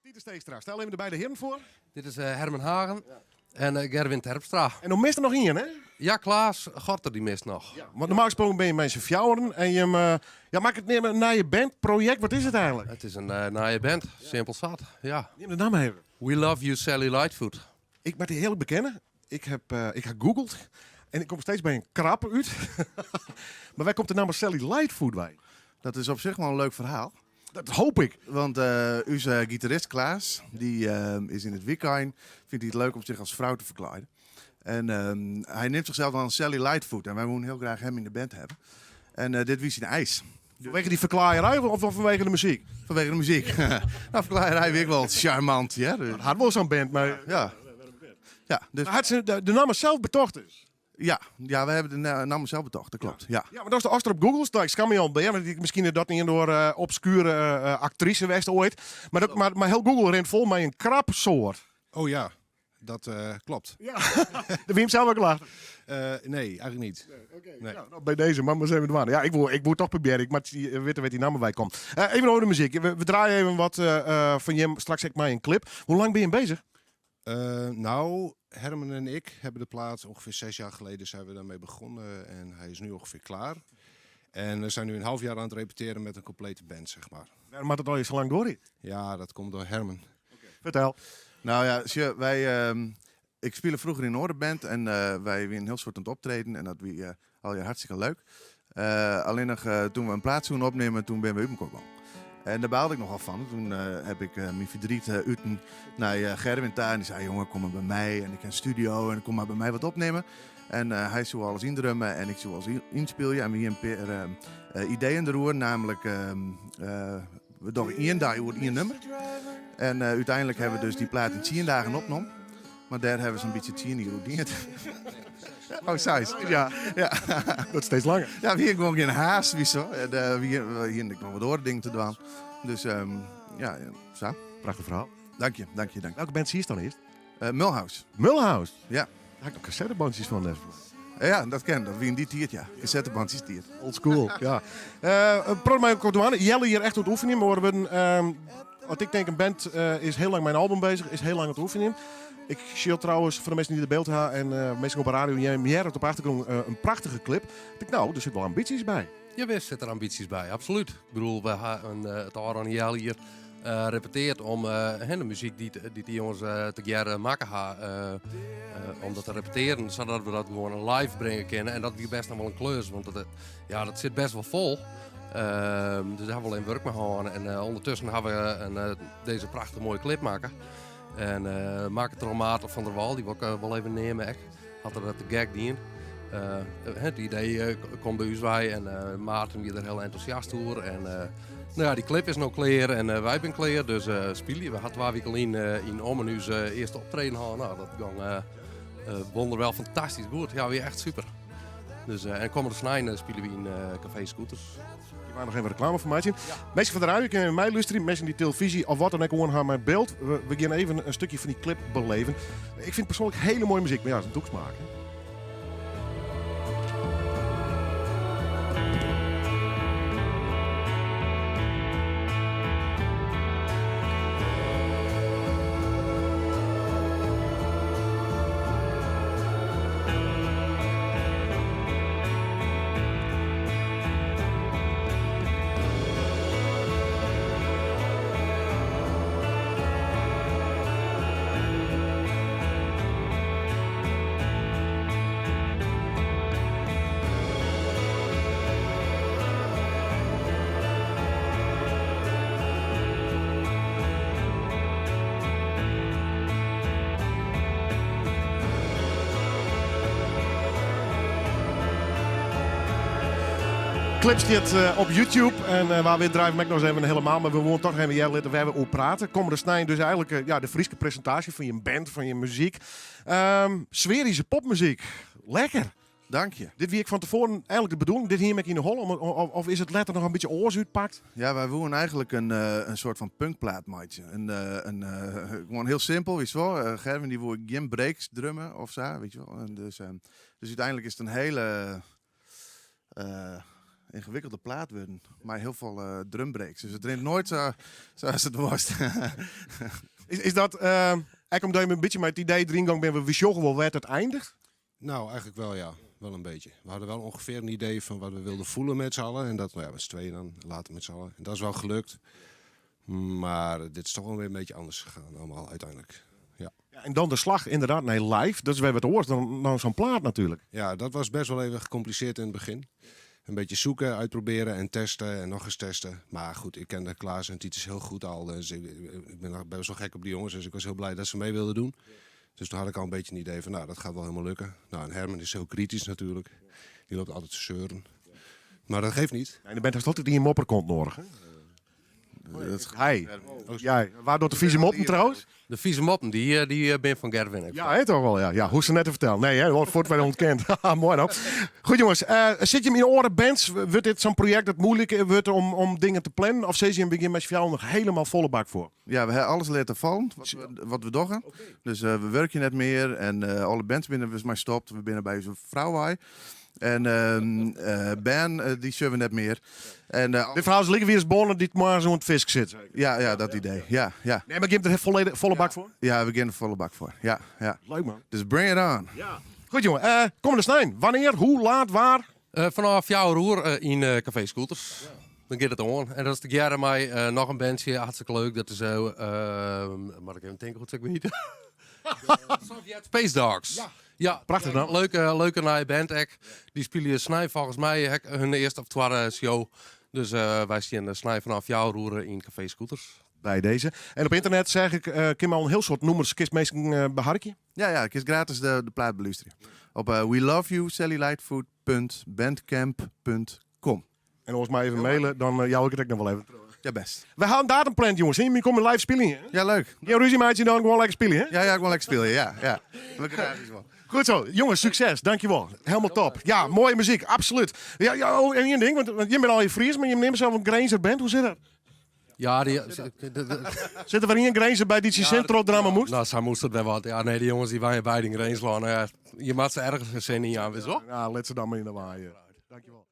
Pieter Steekstra, stel even de beide heren voor. Dit is Herman Hagen en Gerwin Terpstra. En dan mist er nog één, hè? Ja, Klaas Gorter die mist nog. Ja. Want normaal gesproken ben je mensen fjouweren en je maak het nemen naar je bandproject. Wat is het eigenlijk? Het is een naaie band, simpel zat. Ja. Neem de naam even. We Love You Sally Lightfoot. Ik moet je heel bekennen. Ik heb gegoogeld en ik kom steeds bij een krap uit. Maar waar komt de naam Sally Lightfoot bij? Dat is op zich wel een leuk verhaal. Dat hoop ik. Want onze gitarist Klaas, die is in het weekend, vindt hij het leuk om zich als vrouw te verklaren. En hij neemt zichzelf dan Sally Lightfoot. En wij willen heel graag hem in de band hebben. En dit wie zijn ijs. Vanwege die verklaarij of vanwege de muziek? Vanwege de muziek. Nou, verklaarij weer wel charmant. Ja, dus, Het had wel zo'n band, maar... ja. Ja, dus, Maar had ze de naam zelf betocht dus? ja, we hebben de naam zelf betocht, dat klopt. Ja. Ja, maar dat is de aster op Google. Nou, ik scham me al bij, want misschien dat niet door obscure actrice west ooit. Maar heel Google rent vol met een krapsoort. Oh ja, dat klopt. Ja, de wie hem zelf ook lachen. Nee, eigenlijk niet. Nee. Ja, nou, bij deze, maar zijn we er. Ja, ik moet toch proberen. Ik moet weten waar die naam bij komt. Even over de muziek. We draaien even wat van je. Straks ik maar een clip. Hoe lang ben je bezig? Nou, Herman en ik hebben de plaat ongeveer 6 jaar geleden zijn we daarmee begonnen. En hij is nu ongeveer klaar. En we zijn nu een half jaar aan het repeteren met een complete band, zeg maar. Ja, maar dat al je zo lang door. Ja, dat komt door Herman. Vertel. Nou ja, ik speelde vroeger in een orenband en wij weer een heel soort aan het optreden. En dat was al hartstikke leuk. Alleen nog toen we een plaat zouden opnemen, toen ben we uitgekomen. En daar baalde ik nogal van. Toen heb ik mijn verdriet uiten naar Gerwin daar. En die zei, jongen, kom maar bij mij. En ik heb een studio en kom maar bij mij wat opnemen. En hij zou alles indrummen en ik zou alles inspelen. En we hier een paar ideeën erover. Namelijk, we doen 1 dag over 1 nummer. En uiteindelijk hebben we dus die plaat in 10 dagen opgenomen. Maar daar hebben we zo'n beetje 10 uur geroutineerd. Oh, size. Ja. Dat is steeds langer. Ja, we hier gewoon geen haast, wie zo. En hier nog wat andere dingen te doen. Dus ja, zo. Prachtig verhaal. Dank je. Welke band zie je dan eerst? Mulhouse. Mulhouse. Ja. Daar heb ik nog cassettebandjes van. Ja, dat ken dat. Wie in die tiert, ja. Cassettebandjes tiert. Old school, ja. Probeer mij kort aan. Jelle hier echt aan het oefenen. Maar wat ik denk, een band is heel lang mijn album bezig. Is heel lang aan het oefenen. Ik zie trouwens, voor de mensen die het beeld hebben en mensen op de radio, jij hebt op de achtergrond een prachtige clip. Ik denk, nou, er zitten wel ambities bij. Ja, best zitten er ambities bij, absoluut. Ik bedoel, we hebben het Aron Jelle hier repeteert om de muziek die jongens te jaren maken gaan, om dat te repeteren, zodat we dat gewoon live brengen kunnen. En dat is best nog wel een klus, want dat zit best wel vol. Dus daar hebben we alleen werk mee gehad. En ondertussen hebben we deze prachtige mooie clip maken. En Mark Traumaat van der Wal, die wil ik wel even nemen. Had er de gag die in. Het idee komt bij ons bij en Maarten weer er heel enthousiast over. En nou ja, die clip is nog klaar en wij zijn klaar. Dus spelen we hadden 2 weken al in Omenhuis eerste optreden gehad. Nou, dat ging wonderwel fantastisch goed. Ja, weer echt super. Dus en komende snijden spelen we in Café Scooters. Je maakt nog even reclame voor mij zien. Mensen van de radio kunnen mij luisteren, mensen die televisie of wat dan ook gewoon gaan met beeld. We gaan even een stukje van die clip beleven. Ik vind persoonlijk hele mooie muziek, maar ja, het is een doeksmaak. Hè? Clip staat op YouTube en waar we draaien ik nog eens even helemaal, maar we willen toch even laten we over praten. Komende snijden dus eigenlijk de Frieske presentatie van je band, van je muziek. Sferische popmuziek, lekker. Dank je. Dit wie ik van tevoren eigenlijk de bedoeling, dit hier met in de hol, of is het letter nog een beetje oors uitpakt? Ja, wij willen eigenlijk een soort van punkplaat maatje. Gewoon heel simpel, weet je wel. Gerwin die wil geen breaks drummen of zo, weet je wel. En dus uiteindelijk is het een hele... ingewikkelde plaat worden. Maar heel veel drumbreaks. Dus het rent nooit zoals het was. Is dat, ik omdat je een beetje met het idee erin gang ben, we joggen wel werd het eindigt? Nou, eigenlijk wel ja. Wel een beetje. We hadden wel ongeveer een idee van wat we wilden voelen met z'n allen. En dat, nou ja, met z'n tweeën dan, later met z'n allen. En dat is wel gelukt. Maar dit is toch wel weer een beetje anders gegaan allemaal uiteindelijk. Ja, Ja, en dan de slag inderdaad naar live. Dat is weer wat anders dan zo'n plaat natuurlijk. ja, dat was best wel even gecompliceerd in het begin. Een beetje zoeken, uitproberen en testen en nog eens testen. Maar goed, ik kende Klaas en Titus heel goed al. Dus ik ben best wel gek op die jongens. Dus ik was heel blij dat ze mee wilden doen. Dus toen had ik al een beetje een idee van, nou, dat gaat wel helemaal lukken. Nou, en Herman is heel kritisch natuurlijk. Die loopt altijd te zeuren. Maar dat geeft niet. En dan bent er altijd die een mopper komt nodig. Hè? Dat is- Hij. Ja, waardoor de vieze moppen trouwens? De vieze moppen, die ben van Gerwin. Ja, hè, toch wel. Ja. Ja, hoe ze net te vertellen. Nee, hè, wordt voor het ontkend. Haha, mooi nou. Goed jongens, zit je hem in oren bands? Wordt dit zo'n project dat moeilijk wordt om dingen te plannen? Of zit je in het begin met jou nog helemaal volle bak voor? Ja, we hebben alles laten vallen wat we doggen. Dus we werken net meer en alle bands binnen we maar stopt. We binnen bij zo'n vrouwwaai. En Ben, die zullen we net meer. En Dit verhaal is liggen weer eens bonen die maar zo'n visk zit. ja, dat idee. Ja. Nee, maar ik heb er volle bak voor. Ja, we beginnen volle bak voor. Ja. Leuk man. Dus bring it on. Goed jongen, kom er snijn. Wanneer, hoe, laat, waar? Vanaf jouw roer in Café Scooters. Dan gaat het on. En dat is de jaren mij nog een bandje. Hartstikke leuk. Dat is zo. Maar ik even denken hoe het ik weet. Sovjet Space Dogs. Ja, Prachtig nou. Leuke nieuwe band. Die spelen Snij volgens mij hun eerste of tweede show. Dus wij zien Snij vanaf jouw roeren in Café Scooters. Bij deze. En op internet zeg ik, Kim al een heel soort noemers, kist meestal beharkje. Ja, ik is gratis de plaat beluisteren. Op we love you, sallylightfoot.bandcamp.com. En ons maar even mailen, dan jou ik het ook nog wel even. Ja, best. We gaan een datum plannen, jongens. Je komt live spelen. Hè? Ja, leuk. Geen ruzie maatje, dan gewoon lekker spelen. Hè? Ja, ik wil lekker spelen. Ja. Lekker gratis wel. Goed zo. Jongens, succes. Dankjewel. Helemaal top. Ja, mooie muziek. Absoluut. Ja, en één ding, want je bent al in Fries, maar je neemt zelf een Granger band. Hoe zit dat? Ja, Zit er wel een Granger bij die centro drama moest? nou, zij moest het wel wat. Ja, nee, die jongens die waren bij de grens slaan. Je maakt ze ergens zin in aan, weet je wel? Ja, let ze dan maar in de waaien. Dankjewel.